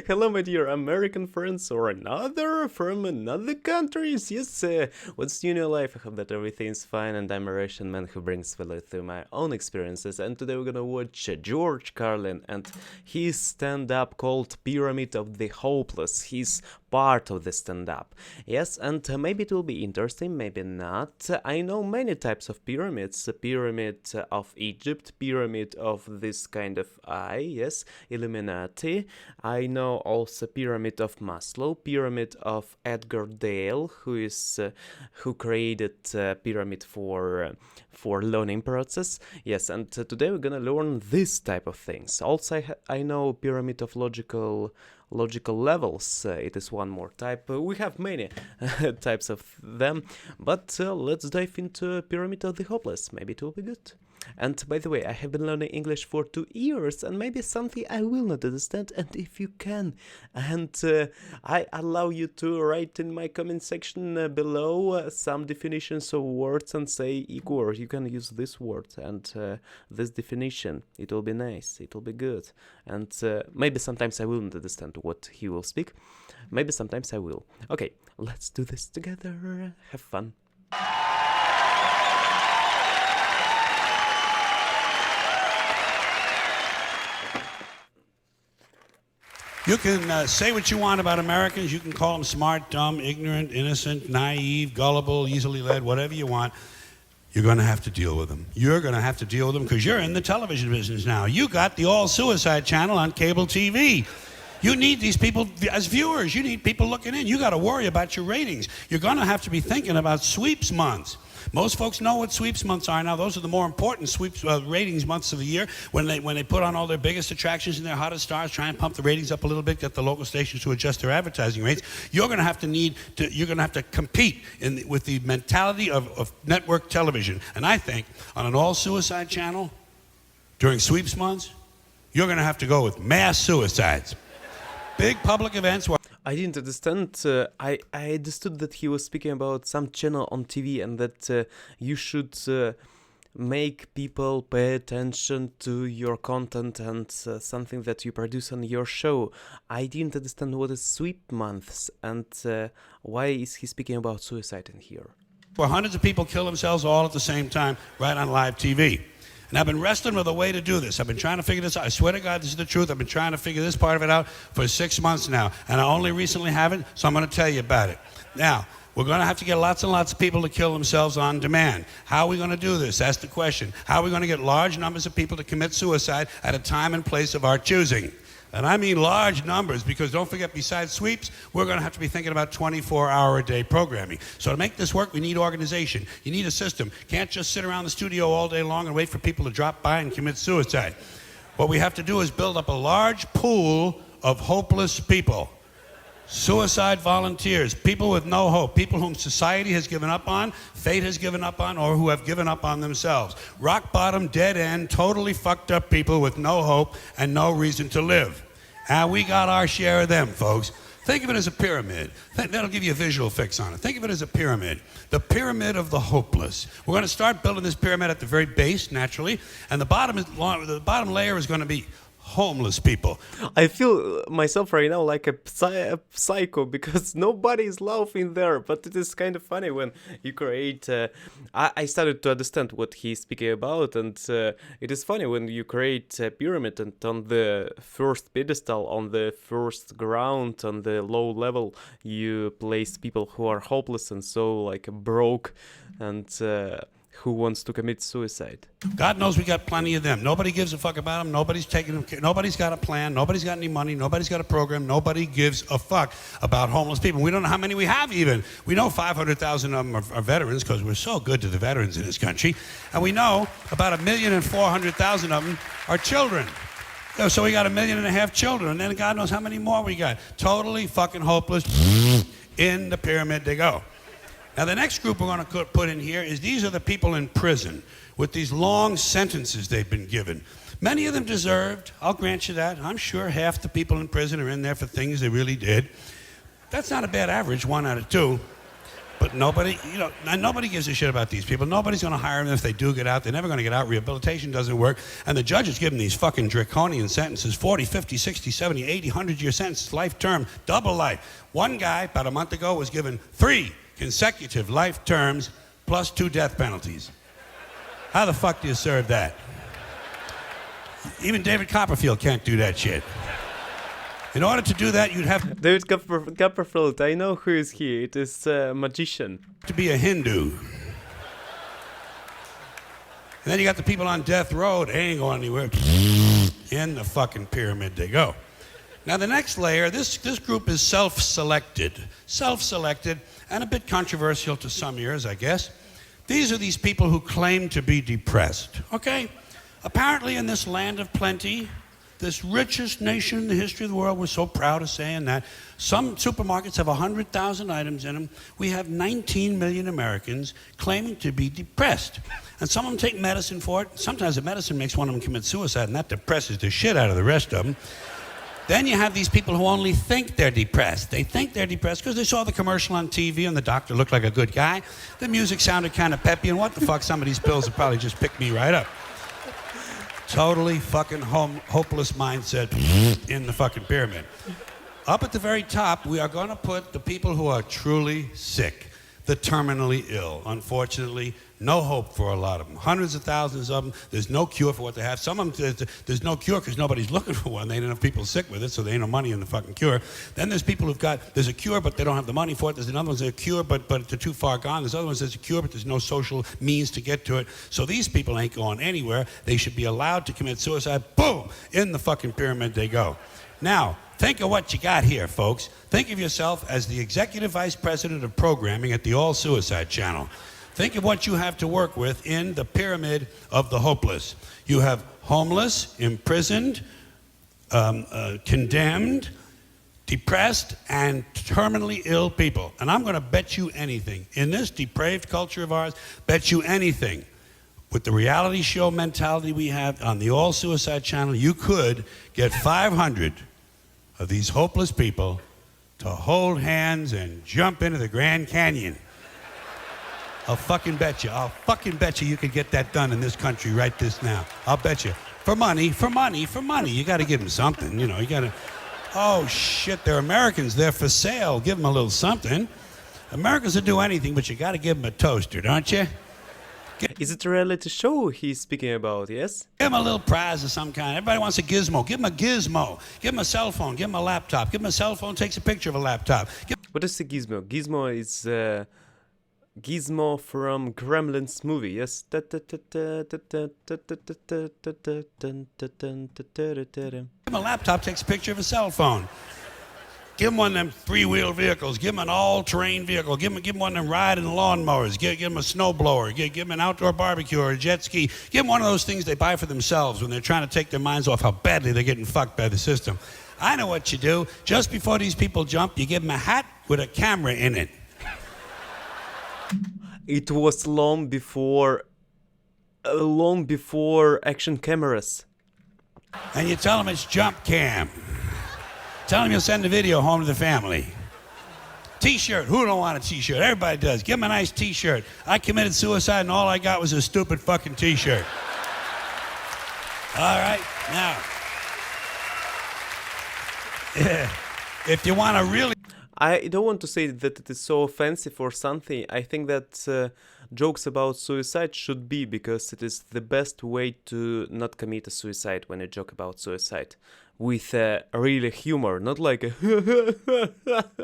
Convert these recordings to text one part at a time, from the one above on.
Hello, my dear American friends, or another from another countries. Yes, what's new in your life? I hope that everything's fine, and I'm a Russian man who brings value through my own experiences. And today we're gonna watch George Carlin and his stand-up called Pyramid of the Hopeless. He's part of the stand-up. Yes, and maybe it will be interesting, maybe not. I know many types of pyramids. A pyramid of Egypt, pyramid of this kind of eye, yes, Illuminati. I know also pyramid of Maslow, pyramid of Edgar Dale, who created pyramid for learning process. Yes, and today we're gonna learn this type of things. Also, I know pyramid of logical levels. It is one more type. We have many types of them, but let's dive into Pyramid of the Hopeless. Maybe it will be good. And by the way, I have been learning English for 2 years, and maybe something I will not understand, and if you can, and I allow you to write in my comment section below some definitions of words and say, Igor, you can use this word and this definition. It will be nice, it will be good, and maybe sometimes I will not understand what he will speak, maybe sometimes I will. Okay, let's do this together, have fun. You can say what you want about Americans. You can call them smart, dumb, ignorant, innocent, naive, gullible, easily led, whatever you want. You're going to have to deal with them. You're going to have to deal with them because you're in the television business now. You got the all-suicide channel on cable TV. You need these people as viewers. You need people looking in. You got to worry about your ratings. You're going to have to be thinking about sweeps months. Most folks know what sweeps months are now. Those are the more important sweeps ratings months of the year when they put on all their biggest attractions and their hottest stars, try and pump the ratings up a little bit, get the local stations to adjust their advertising rates. You're going to have to compete with the mentality of network television. And I think on an all-suicide channel during sweeps months, you're going to have to go with mass suicides. Big public events where I didn't understand. I understood that he was speaking about some channel on TV and that you should make people pay attention to your content and something that you produce on your show. I didn't understand what is sweep months and why is he speaking about suicide in here. where hundreds of people kill themselves all at the same time right on live TV. And I've been wrestling with a way to do this. I've been trying to figure this out. I swear to God, this is the truth. I've been trying to figure this part of it out for 6 months now. And I only recently have it, so I'm going to tell you about it. Now, we're going to have to get lots and lots of people to kill themselves on demand. How are we going to do this? That's the question. How are we going to get large numbers of people to commit suicide at a time and place of our choosing? And I mean large numbers, because don't forget, besides sweeps, we're going to have to be thinking about 24-hour-a-day programming. So to make this work, we need organization. You need a system. Can't just sit around the studio all day long and wait for people to drop by and commit suicide. What we have to do is build up a large pool of hopeless people. Suicide volunteers, people with no hope, people whom society has given up on, fate has given up on, or who have given up on themselves. Rock bottom, dead end, totally fucked up people with no hope and no reason to live. And we got our share of them, folks. Think of it as a pyramid. That'll give you a visual fix on it. Think of it as a pyramid. The pyramid of the hopeless. We're going to start building this pyramid at the very base, naturally, and the bottom layer is going to be homeless people. I feel myself right now like a psycho because nobody is laughing there, but it is kind of funny when you create I started to understand what he's speaking about, and it is funny when you create a pyramid and on the first pedestal, on the first ground, on the low level, you place people who are hopeless and so like broke and who wants to commit suicide. God knows we got plenty of them. Nobody gives a fuck about them. Nobody's taking them. Nobody's got a plan. Nobody's got any money. Nobody's got a program. Nobody gives a fuck about homeless people. We don't know how many we have even. We know 500,000 of them are veterans because we're so good to the veterans in this country. And we know about 1,400,000 of them are children. So we got 1.5 million children. And then God knows how many more we got. Totally fucking hopeless. In the pyramid they go. Now, the next group we're going to put in here is these are the people in prison with these long sentences they've been given. Many of them deserved, I'll grant you that. I'm sure half the people in prison are in there for things they really did. That's not a bad average, 1 out of 2. but nobody, nobody gives a shit about these people. Nobody's going to hire them if they do get out. They're never going to get out. Rehabilitation doesn't work. And the judges give them these fucking draconian sentences, 40, 50, 60, 70, 80, 100-year sentences, life term, double life. One guy, about a month ago, was given 3 consecutive life terms plus 2 death penalties. How the fuck do you serve that? Even David Copperfield can't do that shit. In order to do that, you'd have David Copperfield, I know who is he. It is a magician. to be a Hindu. And then you got the people on death row. They ain't going anywhere. In the fucking pyramid they go. Now the next layer, this group is self-selected. Self-selected and a bit controversial to some ears, I guess. These are these people who claim to be depressed, okay? Apparently in this land of plenty, this richest nation in the history of the world, we're so proud of saying that. Some supermarkets have 100,000 items in them. We have 19 million Americans claiming to be depressed. And some of them take medicine for it. Sometimes the medicine makes one of them commit suicide, and that depresses the shit out of the rest of them. Then you have these people who only think they're depressed. They think they're depressed because they saw the commercial on TV and the doctor looked like a good guy. The music sounded kind of peppy, and what the fuck, some of these pills have probably just picked me right up. Totally fucking hopeless mindset in the fucking pyramid. Up at the very top, we are going to put the people who are truly sick, the terminally ill. Unfortunately, no hope for a lot of them. Hundreds of thousands of them. There's no cure for what they have. Some of them, there's no cure because nobody's looking for one. They ain't enough people sick with it, so there ain't no money in the fucking cure. Then there's people who've got, there's a cure, but they don't have the money for it. There's another one that's a cure, but they're too far gone. There's other ones that's a cure, but there's no social means to get to it. So these people ain't going anywhere. They should be allowed to commit suicide. Boom! In the fucking pyramid they go. Now, think of what you got here, folks. Think of yourself as the executive vice president of programming at the All Suicide Channel. Think of what you have to work with in the pyramid of the hopeless. You have homeless, imprisoned, condemned, depressed, and terminally ill people. And I'm going to bet you anything. In this depraved culture of ours, bet you anything. With the reality show mentality we have on the All Suicide Channel, you could get 500 of these hopeless people to hold hands and jump into the Grand Canyon. I'll fucking bet you. I'll fucking bet you could get that done in this country right this now. I'll bet you. For money, for money, for money. You got to give them something, you know. You got to, oh shit, they're Americans. They're for sale. Give them a little something. Americans will do anything, but you got to give them a toaster, don't you? Is it a reality show he's speaking about, yes? Give them a little prize of some kind. Everybody wants a gizmo. Give them a gizmo. Give them a cell phone. Give them a laptop. Give them a cell phone, takes a picture of a laptop. What is a gizmo? Gizmo is Gizmo from Gremlins movie, yes? Give them a laptop, takes a picture of a cell phone. Give them one of them three-wheel vehicles. Give them an all-terrain vehicle. Give them one of them riding lawnmowers. Give them a snowblower. Give them an outdoor barbecue or a jet ski. Give them one of those things they buy for themselves when they're trying to take their minds off how badly they're getting fucked by the system. I know what you do. Just before these people jump, you give them a hat with a camera in it. It was long before action cameras. And you tell them it's jump cam. Tell them you'll send the video home to the family. T-shirt. Who don't want a T-shirt? Everybody does. Give them a nice T-shirt. I committed suicide and all I got was a stupid fucking T-shirt. All right? Now, if you want to really... I don't want to say that it is so offensive or something. I think that jokes about suicide should be, because it is the best way to not commit a suicide when you joke about suicide. With really humor, not like a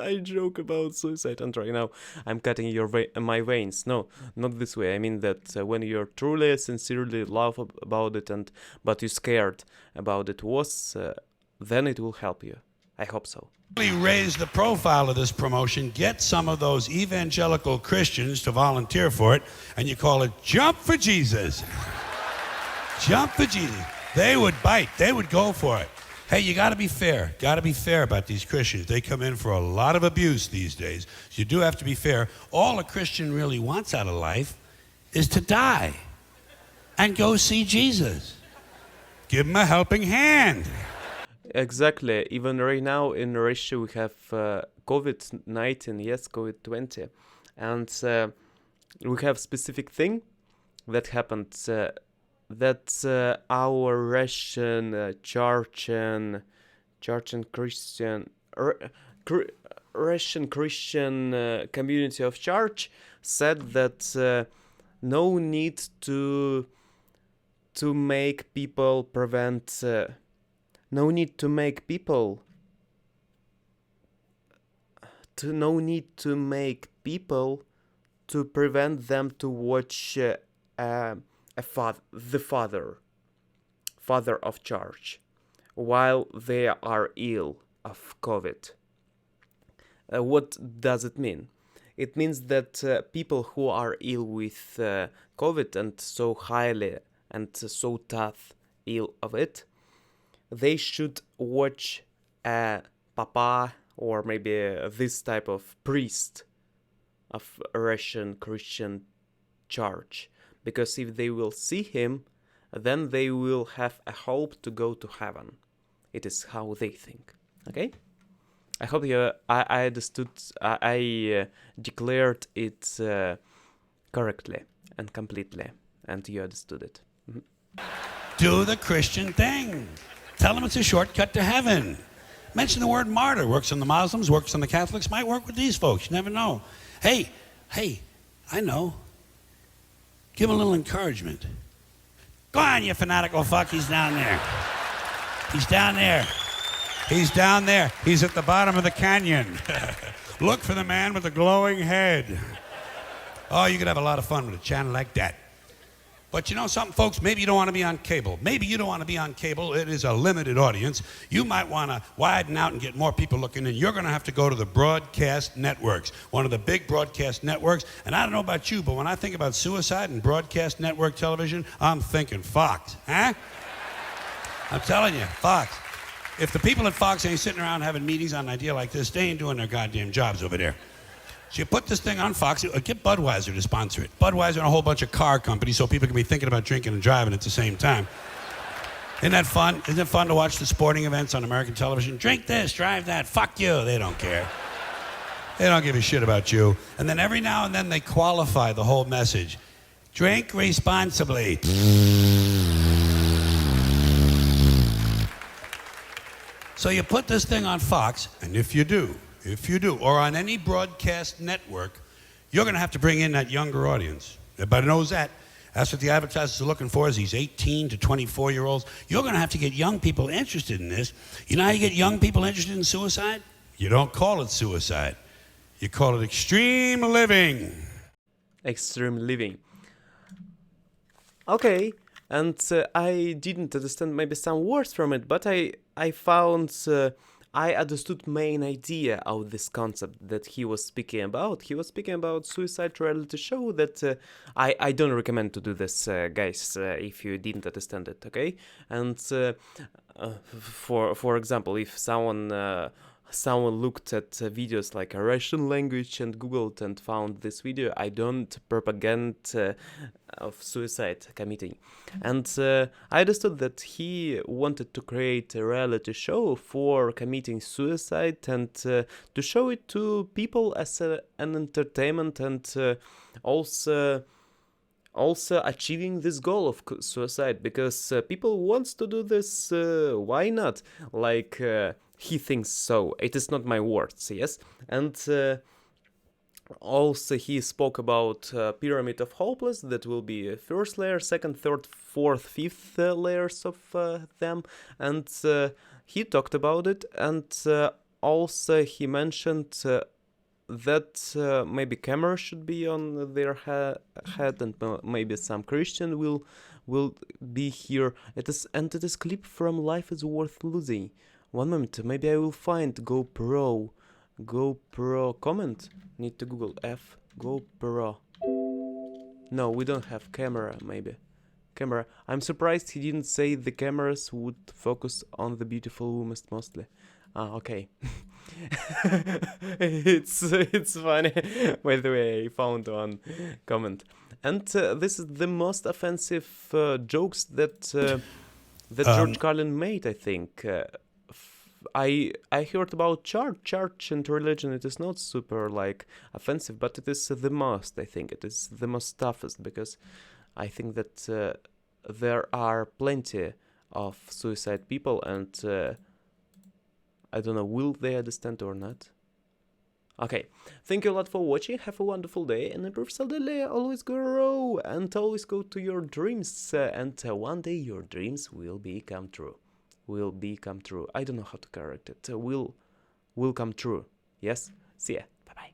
I joke about suicide and right now I'm cutting my veins. No, not this way. I mean that when you're truly, sincerely laugh about it, but you're scared about it then it will help you. I hope so. Raise the profile of this promotion, get some of those evangelical Christians to volunteer for it, and you call it Jump for Jesus. Jump for Jesus. They would bite. They would go for it. Hey, you got to be fair. Got to be fair about these Christians. They come in for a lot of abuse these days. So you do have to be fair. All a Christian really wants out of life is to die and go see Jesus. Give him a helping hand. Exactly. Even right now in Russia we have COVID-19, yes, COVID-20. and we have specific thing that happened, that our Russian church and Christian Russian Christian community of church said that no need to make people prevent no need to make people to prevent them to watch the father of church while they are ill of COVID. What does it mean? It means that people who are ill with COVID and so highly and so tough ill of it, they should watch a papa or maybe this type of priest of Russian Christian church, because if they will see him, then they will have a hope to go to heaven. It is how they think. Okay? I hope I understood, I declared it correctly and completely, and you understood it. Mm-hmm. Do the Christian thing. Tell them it's a shortcut to heaven. Mention the word martyr. Works on the Muslims, works on the Catholics, might work with these folks. You never know. Hey, I know. Give him a little encouragement. Go on, you fanatical fuck. He's down there. He's down there. He's down there. He's at the bottom of the canyon. Look for the man with the glowing head. Oh, you could have a lot of fun with a channel like that. But you know something, folks? Maybe you don't want to be on cable. Maybe you don't want to be on cable. It is a limited audience. You might want to widen out and get more people looking in. You're going to have to go to the broadcast networks, one of the big broadcast networks. And I don't know about you, but when I think about suicide and broadcast network television, I'm thinking Fox. Huh? I'm telling you, Fox. If the people at Fox ain't sitting around having meetings on an idea like this, they ain't doing their goddamn jobs over there. So you put this thing on Fox, get Budweiser to sponsor it. Budweiser and a whole bunch of car companies so people can be thinking about drinking and driving at the same time. Isn't that fun? Isn't it fun to watch the sporting events on American television? Drink this, drive that, fuck you. They don't care. They don't give a shit about you. And then every now and then they qualify the whole message. Drink responsibly. So you put this thing on Fox, and if you do, or on any broadcast network, you're going to have to bring in that younger audience. Everybody knows that. That's what the advertisers are looking for, is these 18 to 24-year-olds. You're going to have to get young people interested in this. You know how you get young people interested in suicide? You don't call it suicide. You call it extreme living. Extreme living. Okay, and I didn't understand maybe some words from it, but I found... I understood main idea of this concept that he was speaking about. He was speaking about suicide reality show that I don't recommend to do this, guys, if you didn't understand it, okay? And for example, if someone looked at videos like a Russian language and Googled and found this video, I don't propagate of suicide committing. And I understood that he wanted to create a reality show for committing suicide and to show it to people as an entertainment and also achieving this goal of suicide, because people wants to do this, why not? Like... he thinks so. It is not my words, yes? And also he spoke about pyramid of hopeless. That will be first layer, second, third, fourth, fifth layers of them. And he talked about it. And also he mentioned that maybe camera should be on their head, and maybe some Christian will be here. It is clip from Life is Worth Losing. One moment, maybe I will find GoPro comment. Need to Google GoPro. No, we don't have camera, maybe. Camera. I'm surprised he didn't say the cameras would focus on the beautiful women mostly. Okay. It's funny. By the way, I found one comment. And this is the most offensive jokes that George Carlin made, I think. I heard about church and religion. It is not super like offensive, but it is the most. I think it is the most toughest because I think that there are plenty of suicide people, and I don't know, will they understand or not? Okay, thank you a lot for watching. Have a wonderful day and improve daily. Always grow and always go to your dreams. And one day your dreams will become true. Will become true. I don't know how to correct it. Will come true. Yes. See ya. Bye bye.